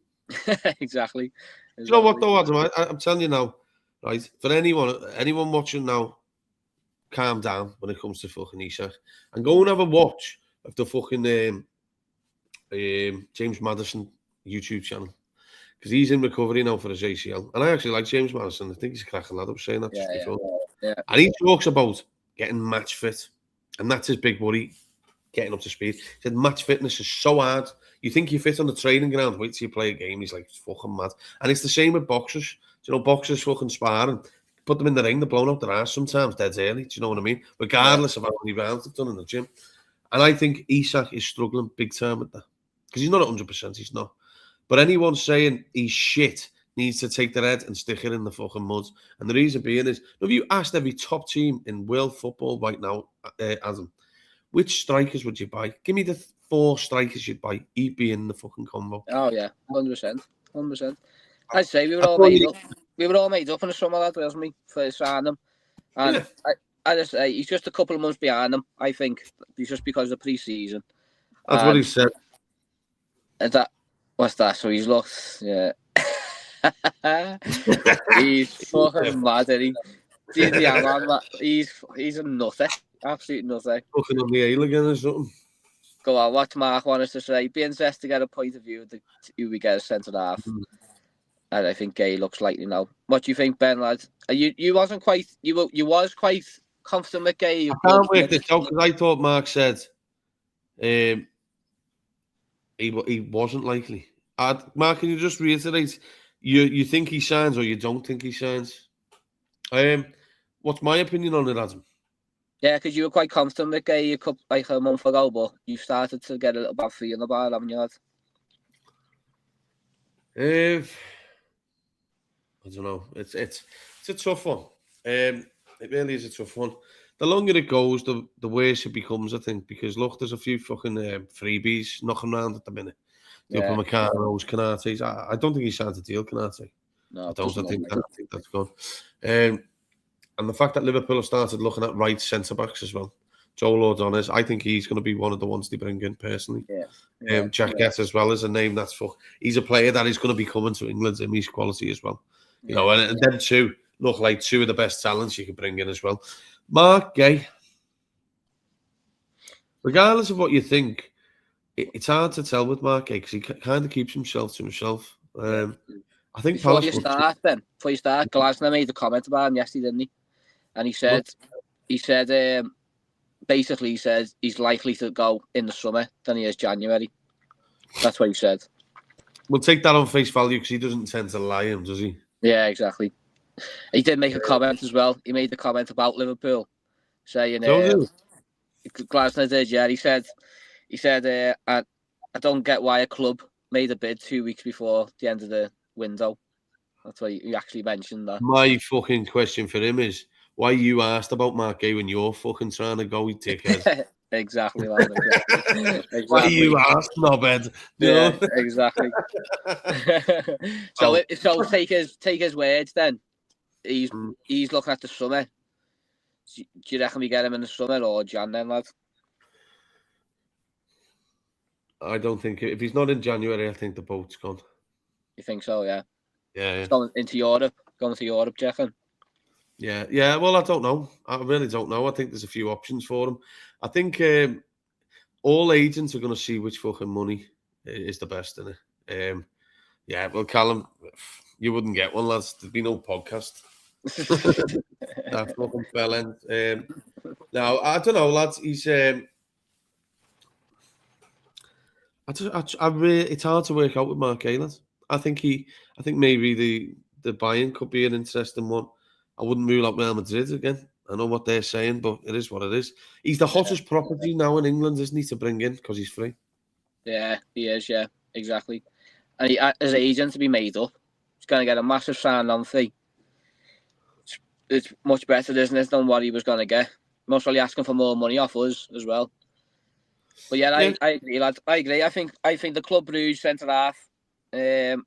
Exactly.
You know what though, Adam? I'm telling you now, right? For anyone watching now, calm down when it comes to fucking Isak, and go and have a watch of the fucking James Maddison YouTube channel, because he's in recovery now for his ACL, and I actually like James Maddison. I think he's a cracking lad. I was saying that just before.
Yeah.
And he talks about getting match fit, and that's his big worry, getting up to speed. He said match fitness is so hard. You think you're fit on the training ground, wait till you play a game. He's like, it's fucking mad. And it's the same with boxers. Do you know, boxers fucking sparring. Put them in the ring, they're blowing up their ass sometimes dead early. Do you know what I mean? Regardless of how many rounds they've done in the gym. And I think Isak is struggling big time with that. Because he's not 100%, he's not. But anyone saying he's shit needs to take their head and stick it in the fucking mud. And the reason being is, have you asked every top team in world football right now, Adam, which strikers would you buy? Give me the 4 strikers you'd buy. He'd be in the fucking combo.
Oh yeah, 100%. I'd say we were all made up. We were all made up in the summer, lad, wasn't we, for signing him? And yeah. I just say he's just a couple of months behind them. I think he's just because of pre-season.
That's what he said.
Is that what's that? So he's looked, yeah. He's fucking mad, isn't he? He's a nutter, absolute nutter.
Fucking on the ale again or something.
Go on, what Mark wanted to say. Be interested to get a point of view of who we get as centre half. And I think Guehi looks likely now. What do you think, Ben, lad? You wasn't quite. You was quite confident with Guehi.
I can't work this out because I thought Mark said he wasn't likely. Mark, can you just reiterate? You think he signs or you don't think he signs? What's my opinion on it, Adam?
Yeah, because you were quite confident with Guehi like a month ago, but you started to get a little bad feeling about it, haven't you, lad?
I don't know. It's a tough one. It really is a tough one. The longer it goes, the worse it becomes, I think, because look, there's a few fucking freebies knocking around at the minute. The Upamecano's, Konate's. I don't think he signed a deal, Konate.
No,
I think that's gone. And the fact that Liverpool have started looking at right centre-backs as well. Joel O'Donnell's, I think he's going to be one of the ones they bring in personally. Jack Gett as well as a name that's he's a player that is going to be coming to England's image quality as well. You know, and them two look like two of the best talents you can bring in as well. Marc Guehi, regardless of what you think, it's hard to tell with Marc Guehi because he kind of keeps himself to himself. I think
before you start, Glasner made a comment about him yesterday, didn't he? And he said, basically, he says he's likely to go in the summer than he is January. That's what he said.
We'll take that on face value because he doesn't tend to lie, does he?
Yeah, exactly. He did make a comment as well. He made the comment about Liverpool, saying, Glasner did, yeah. He said, I don't get why a club made a bid 2 weeks before the end of the window. That's why he actually mentioned that.
My fucking question for him is, why you asked about Marc Guehi when you're fucking trying to go, you dickhead?
Exactly, man. Exactly.
Why you asked, knobhead?
Yeah, exactly. So take his words then. He's looking at the summer. Do you reckon we get him in the summer or Jan then, lad?
I don't think if he's not in January, I think the boat's gone.
You think so? Yeah.
Yeah.
He's going into Europe. Going to Europe, do you reckon?
Yeah. Well, I don't know. I really don't know. I think there's a few options for him. I think all agents are going to see which fucking money is the best in it. Yeah. Well, Callum, you wouldn't get one, lads. There'd be no podcast. That fucking fell in. Now I don't know, lads. He's. It's hard to work out with Marc Guehi, lads. I think maybe the buy-in could be an interesting one. I wouldn't rule out Real Madrid again. I know what they're saying, but it is what it is. He's the hottest property now in England, isn't he, to bring in because he's free?
Yeah, he is. Yeah, exactly. And his agent to be made up, he's going to get a massive sign-on fee. It's much better, isn't it, than what he was going to get? Most probably asking for more money off us as well. But yeah, I agree, lad. I agree. I think the Club Brugge centre half, and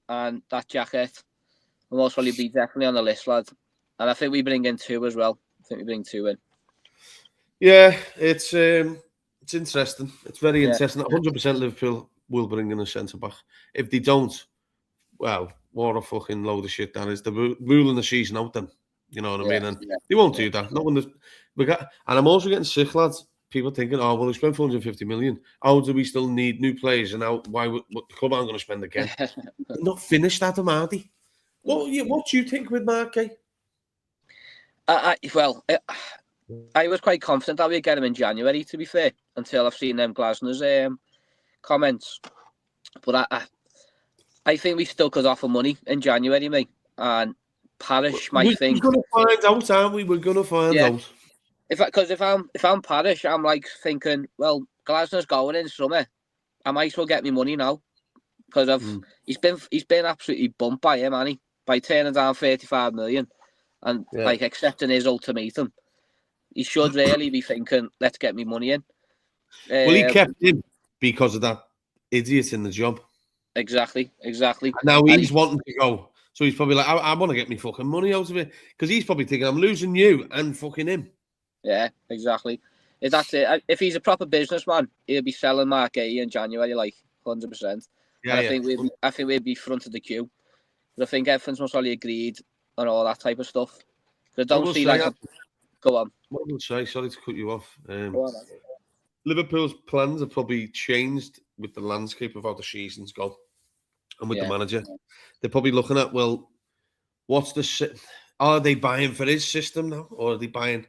that jacket will most probably be definitely on the list, lad. And I think we bring in 2 as well. I think we bring 2 in.
Yeah, it's interesting. It's very interesting. 100% Liverpool will bring in a centre back. If they don't, well, what a fucking load of shit that is. They're ruling the season out then. You know what I mean? And they won't do that. Not when and I'm also getting sick, lads. People thinking, oh, well, we spent 450 million. How do we still need new players? And now, why would the club aren't going to spend again? They're not finished, Adam Hardy. What do you think with Marc Guehi?
I was quite confident that we'd get him in January, to be fair, until I've seen them Glasner's comments. But I think we still could offer money in January, mate. And Parish might think...
We're going to find out, aren't we? We're going to find out.
Because if I'm Parish, I'm like thinking, well, Glasner's going in summer. I might as well get me money now. Because he's been absolutely bumped by him, hasn't he? By turning down 35 million and like accepting his ultimatum. He should really be thinking, let's get me money in.
Well, he kept him because of that idiot in the job.
Exactly. And
now he's wanting to go. So he's probably like, I want to get me fucking money out of it. Because he's probably thinking, I'm losing you and fucking him.
Yeah, exactly. That's it. If he's a proper businessman, he'll be selling Marc Guehi in January, like 100%. Yeah, and I think we'd be front of the queue. But I think everyone's most probably agreed on all that type of stuff. I don't see like. Go on.
What I would say, sorry to cut you off. Liverpool's plans have probably changed with the landscape of how the season's gone, and with the manager. They're probably looking at, well, are they buying for his system now, or are they buying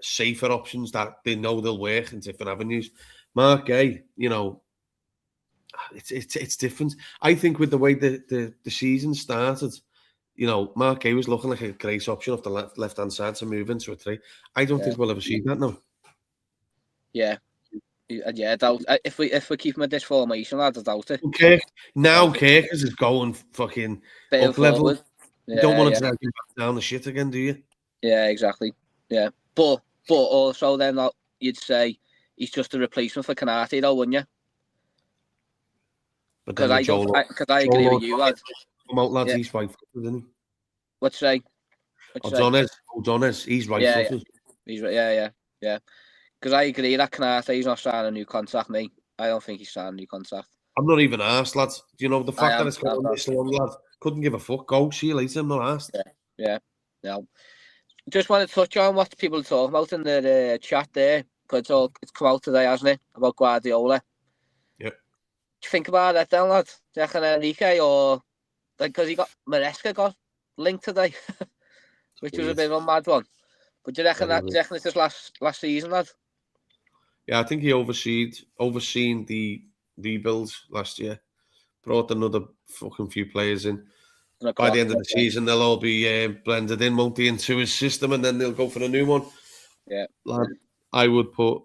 safer options that they know they'll work in different avenues? Marc Guehi, it's different. I think with the way the season started, Marc Guehi was looking like a great option off the left-hand side to move into a 3. I don't think we'll ever see that now.
Yeah, I doubt if we keep him at this formation, lads, I doubt it.
Okay, now Kirkers is going fucking up level. You don't want to drag him back down the shit again, do you?
Yeah, exactly. Yeah, but also then you'd say he's just a replacement for Canate, though, wouldn't you? Because I agree with you, lad.
Come out, lads. He's right-footed, isn't he?
What's say?
O'Donnell's, he's right-footed.
He's yeah. Because I agree that Canate's not signing a new contract, mate. I don't think he's signing a new contract.
I'm not even asked, lads. Do you know the fact that it's going this long, lad? Couldn't give a fuck. Go, see you later. I'm not asked.
Yeah. No. Just want to touch on what people are talking about in the chat there. Because it's come out today, hasn't it? About Guardiola.
Yeah.
Do you think about that then, lad? Do you reckon Enrique or... Because Maresca got linked today, which was a bit of a mad one. But do you reckon it's his last season, lad?
Yeah, I think he overseen the rebuilds last year. Brought another fucking few players in. By the end of the season, they'll all be blended in, won't they, into his system, and then they'll go for a new one.
Yeah.
Lad, I would put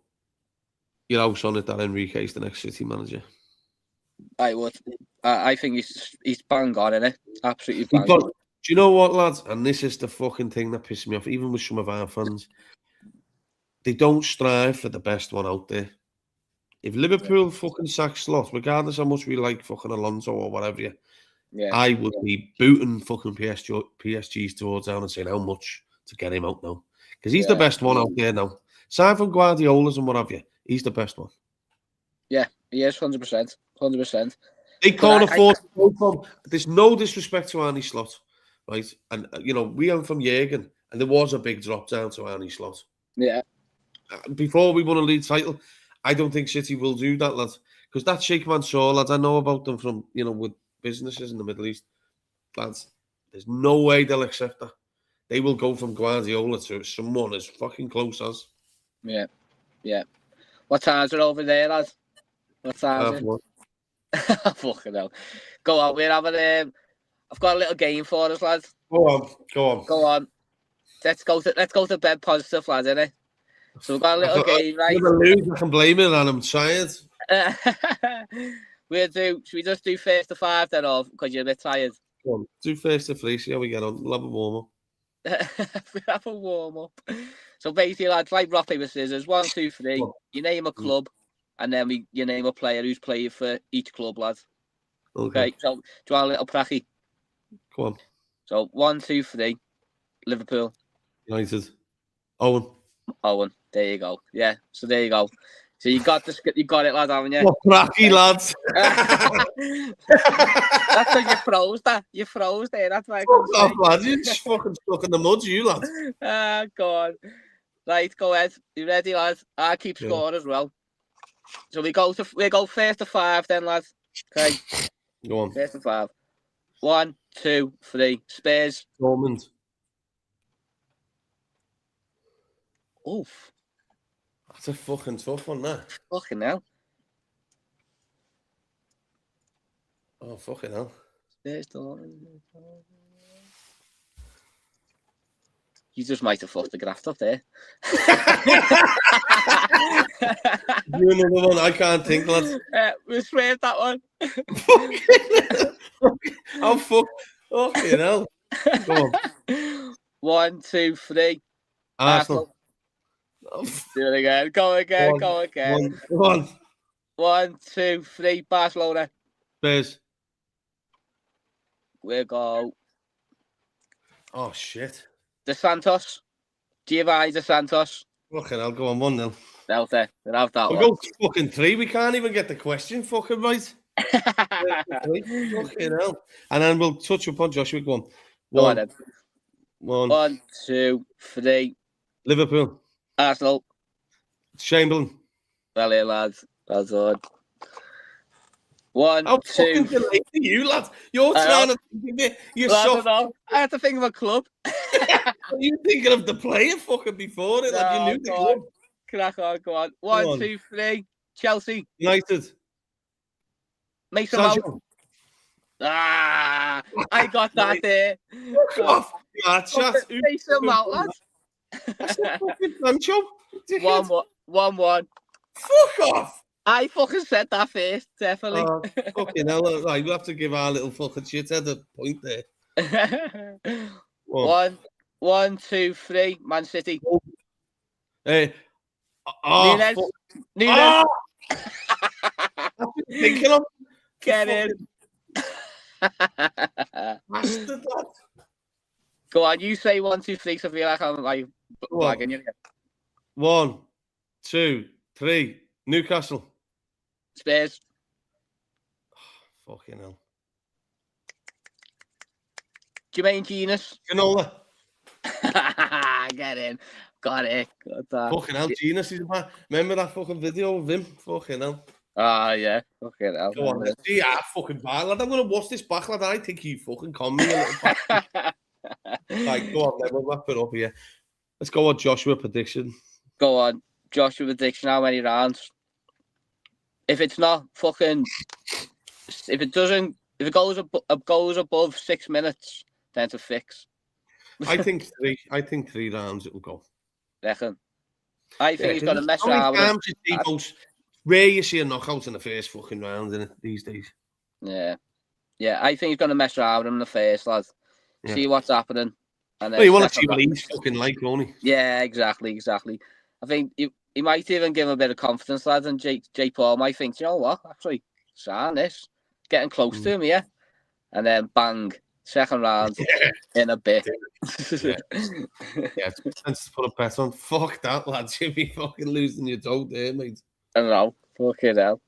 your house on it that Enrique's the next City manager.
I would. I think he's bang on, isn't it? Absolutely bang on.
Do you know what, lads? And this is the fucking thing that pisses me off, even with some of our fans. They don't strive for the best one out there. If Liverpool fucking sack Slot, regardless how much we like fucking Alonso or whatever, I would be booting fucking PSG's towards down and saying how much to get him out now. Because he's the best one out there now. Aside from Guardiola's and what have you, he's the best one.
Yeah, He is 100%. 100%.
They can't afford to go from. There's no disrespect to Arne Slot, right? And we are from Jürgen, and there was a big drop down to Arne Slot.
Yeah.
Before we won a league title, I don't think City will do that, lads. Because that Sheikh Mansour, lads, I know about them from with businesses in the Middle East, lads. There's no way they'll accept that. They will go from Guardiola to someone as fucking close as.
Yeah. What time's it over there, lads? What time's it? Fucking hell. Go on, we're having I've got a little game for us, lads.
Go on.
Let's go to bed positive, lads, innit? So we've got a little game, right?
I can blame it, and I'm tired.
Should we just do first to 5 then, or because you're a bit tired?
Go on, do first to 3, see how we get on. We'll have a warm-up.
We'll have a warm-up. So basically, lads, like rock, paper, scissors, 1, 2, 3. You name a club, and then you name a player who's played for each club, lads. Okay. So do you want a little pracky?
Go on.
So 1, 2, 3. Liverpool.
United. Owen.
There you go. Yeah. So there you go. So you got it, lads, haven't you?
What pracky, lads?
That's because you froze that. You froze there. That's why.
Fuck off, lads. You're just fucking stuck in the mud, you lads.
God. Right, go ahead. You ready, lads? I keep score as well. So we go first to 5 then, lads. Okay.
Go on.
First to 5. 1, 2, 3. Spurs.
Dortmund.
Oof.
That's a fucking tough one, that.
Fucking hell.
Oh, fucking hell.
Spurs, Dortmund. You just might have fucked the graft up there.
You another one. I can't think, lads.
We swear that one.
Oh, fuck. Fucking hell. Go on.
1, 2, 3.
Arsenal.
Do it again. Go again. Go again. 1, 2, 3. Barcelona.
Spurs.
We go.
Oh, shit.
De Santos. Giovanni De Santos.
Fucking hell, go on, 1-0.
Out there. We'll have that
we'll
one.
Go fucking 3. We can't even get the question fucking right. Fucking hell. And then we'll touch upon Joshua. Go on.
Go on then.
1,
2, 3.
Liverpool.
Arsenal.
Chamberlain.
Well, here, lads. That's odd. 1,
How
2.
fucking delayed are you, lads? You're trying to think of it. You're soft.
I had to think of a club.
Are you thinking of the player fucking before it? Like you knew the club.
Crack on, go on. 1, 2, 3. Chelsea.
United.
Mason Mount. I got that there.
Fuck off.
Mason Mount, lads.
That's a fucking Sancho.
1-1.
Fuck off.
I fucking said that first, definitely.
Fucking hell. Right, we'll have to give our little fucking shithead a point there.
1, 2, 3. Man City.
Hey.
Nunes.
Thinking of.
Get in.
Bastard, lad.
Go on, you say 1, 2, 3, so I feel like I'm like blagging you.
1, 2, 3. Newcastle.
Spurs.
Fucking hell.
Jermaine Genius.
Ginola.
Get in. Got it. Got that.
Fucking hell, Genius is a man. Remember that fucking video of him? Fucking hell.
Yeah. Fucking hell.
Go on, let's see. Fucking bad, lad. I'm going to watch this back, lad. I think he fucking con me a little back. Right, go on, then. We'll wrap it up here. Let's go on Joshua prediction.
Go on. Joshua prediction. How many rounds? If it's not fucking... If it goes above 6 minutes, then to fix.
I think 3. I think 3 rounds it will go.
Reckon. I think he's going to mess around.
Rare you see a knockout in the first fucking round in it these days.
Yeah. I think he's going to mess around with him in the first, lads. Yeah. See what's happening. And then
you want to see what he's fucking like, won't he?
Yeah, exactly. I think he might even give him a bit of confidence, lads, and J. Paul might think, you know what, actually, sign this. Getting close to him, yeah. And then bang, second round in a bit.
Yeah, it's sense to put a bet on. Fuck that, lads. You'll be fucking losing your dough there, mate.
I don't know. Fucking hell.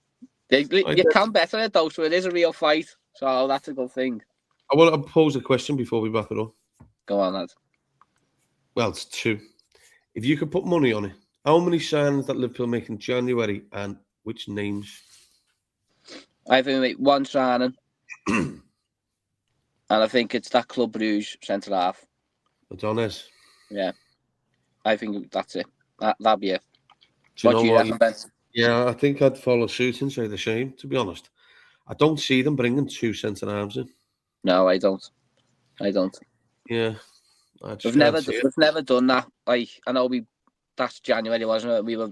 You can better it though, so it is a real fight. So that's a good thing.
I want to pose a question before we wrap it up.
Go on, lad.
Well, it's 2. If you could put money on it, how many signings that Liverpool make in January and which names?
I think we make 1 signing. And I think it's that Club Brugge centre half.
Adonis.
Yeah. I think that's it. That'll be it.
Do
What do you reckon, Ben?
Yeah, I think I'd follow suit and say the same, to be honest. I don't see them bringing 2 centre halves in.
No, I don't.
Yeah.
We've never done that. Like, I know that's January, wasn't it? We were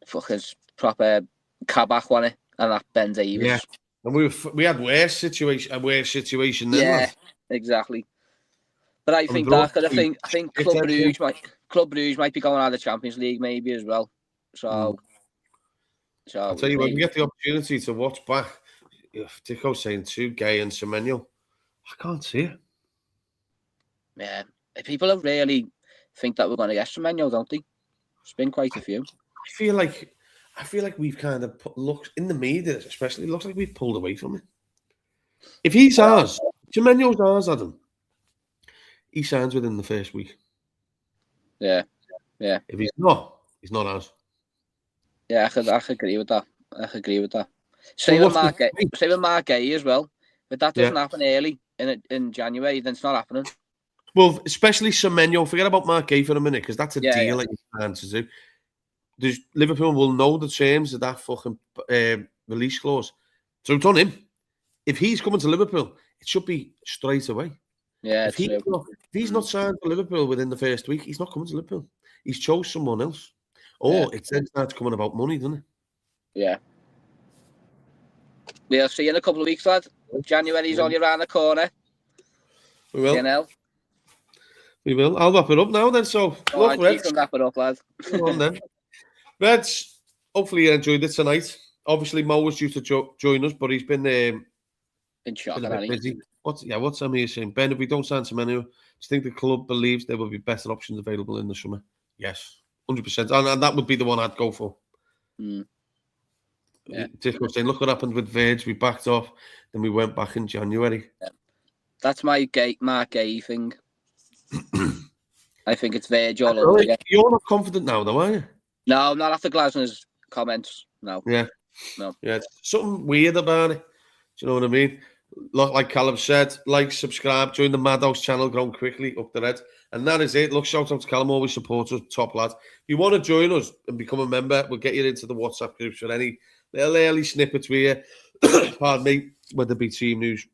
fucking proper Kabak, wasn't it? And that Ben Davies.
Yeah. And we had a worse situation then.
Yeah, exactly. But I think Club Brugge might be going out of the Champions League maybe as well. So
I'll tell you, when we get the opportunity to watch back, if Tico's saying 2, Guehi and Semenyo, I can't see it.
Yeah, people really think that we're going to get Semenyo, don't they? There's been quite a few.
I feel like we've kind of looked in the media, especially. It looks like we've pulled away from it. If he's ours, Semenyo's ours, Adam. He signs within the first week.
Yeah.
If he's not ours.
Yeah, I could agree with that. Same with Marc Guehi as well. But that doesn't happen early in January, then it's not happening.
Well, especially Semenyo. Forget about Marc Guehi for a minute, because that's a deal that you plan to do. Liverpool will know the terms of that fucking release clause. So it's on him. If he's coming to Liverpool, it should be straight away.
Yeah,
if he's not signed for Liverpool within the first week, he's not coming to Liverpool. He's chose someone else. It then starts coming about money, doesn't it?
Yeah. We'll see you in a couple of weeks, lad. January's only around the corner.
We will.
You know?
We will. I'll wrap it up now then. So,
look, Reds. You can wrap it up, lad.
Come on then. Reds, hopefully you enjoyed it tonight. Obviously, Mo was due to join us, but he's been
in shock,
a bit busy. What's Sam here saying? Ben, if we don't sign Semenyo, do you think the club believes there will be better options available in the summer? Yes, 100%. And that would be the one I'd go for.
Yeah.
Tico saying, look what happened with Virge. We backed off, then we went back in January.
Yeah. That's my Marc Guehi thing. I think it's Virge all over again.
You're not confident now, though, are you?
No, I'm not after Glasner's comments. No.
Yeah.
No.
Yeah, it's something weird about it. Do you know what I mean? Like Callum said, like, subscribe, join the Madhouse channel, growing quickly up the Reds. And that is it. Look, shout out to Callum, always supports us, top lad. If you want to join us and become a member, we'll get you into the WhatsApp groups for any little early snippets with you. Pardon me, whether it be team news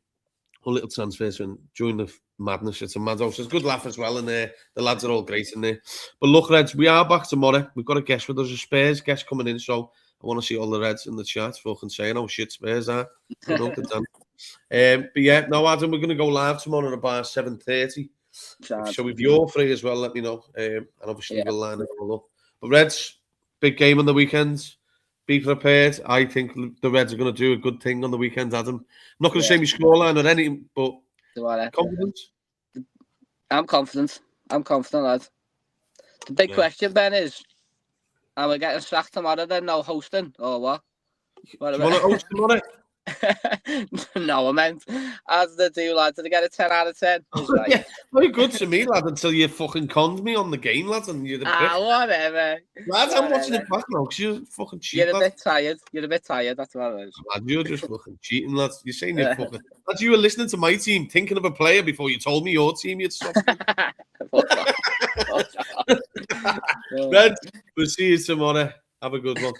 or little transfers, and join the madness. It's a Madhouse. It's a good laugh as well in there. The lads are all great in there. But look, Reds, we are back tomorrow. We've got a guest with us, a Spurs guest coming in, so I want to see all the Reds in the chat fucking saying how shit Spurs are. But yeah, no, Adam, we're going to go live tomorrow at about 7:30. So if you're free as well, let me know. And obviously we'll line it all up. But Reds, big game on the weekend. Be prepared. I think the Reds are going to do a good thing on the weekend, Adam. I'm not going to say my scoreline or anything, but confidence.
I'm confident, lad. The big question, Ben, is, am I getting sacked tomorrow then? No hosting or what?
Do you want to host tomorrow?
No, I meant as the two lads. Did I get a 10 out of 10? Right.
Yeah, very good to me, lad. Until you fucking conned me on the game, lads, and you're the prick.
Whatever.
Lads, I'm watching it back now because you're fucking cheating.
You're a bit tired. You're a bit tired. That's what it is.
Lad, you're just fucking cheating, lads. You're saying you're fucking. Lads, you were listening to my team, thinking of a player before you told me your team. You'd stop. Reds, we'll see you tomorrow. Have a good one.